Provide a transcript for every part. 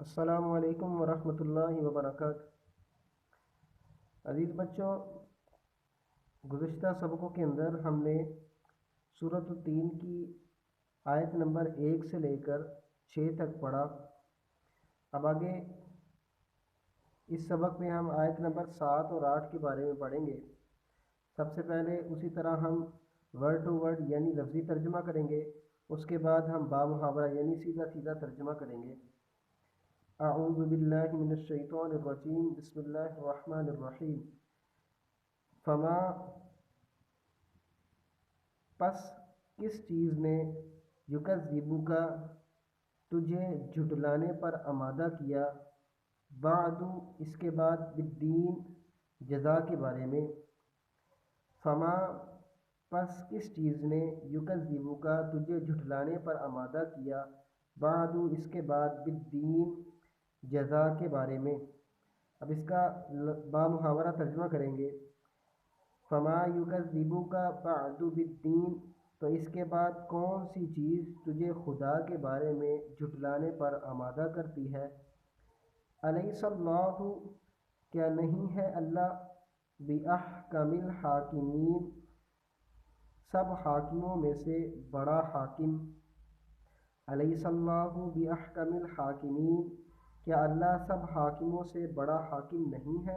السلام علیکم ورحمۃ اللہ وبرکاتہ۔ عزیز بچوں، گزشتہ سبقوں کے اندر ہم نے سورۃ التین کی آیت نمبر 1 سے لے کر 6 تک پڑھا۔ اب آگے اس سبق میں ہم آیت نمبر 7 اور 8 کے بارے میں پڑھیں گے۔ سب سے پہلے اسی طرح ہم ورڈ ٹو ورڈ یعنی لفظی ترجمہ کریں گے، اس کے بعد ہم با محاورہ یعنی سیدھا سیدھا ترجمہ کریں گے۔ اعوذ باللہ من الشیطان الرجیم، بسم اللہ الرحمن الرحیم۔ فما پس کس چیز نے یکذبک تجھے جھٹلانے پر آمادہ کیا، بعد اس کے بعد، بالدین جزا کے بارے میں۔ فما پس کس چیز نے یکذبک تجھے جھٹلانے پر آمادہ کیا، بعد اس کے بعد، بالدین جزا کے بارے میں۔ اب اس کا با محاورہ ترجمہ کریں گے۔ فما یکذبک بعد بالدین، تو اس کے بعد کون سی چیز تجھے خدا کے بارے میں جھٹلانے پر آمادہ کرتی ہے۔ الیس اللہ، کیا نہیں ہے اللہ، باحکم الحاکمین، سب حاکموں میں سے بڑا حاکم۔ الیس اللہ باحکم الحاکمین، کیا اللہ سب حاکموں سے بڑا حاکم نہیں ہے۔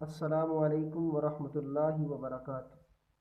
السلام علیکم ورحمۃ اللہ وبرکاتہ۔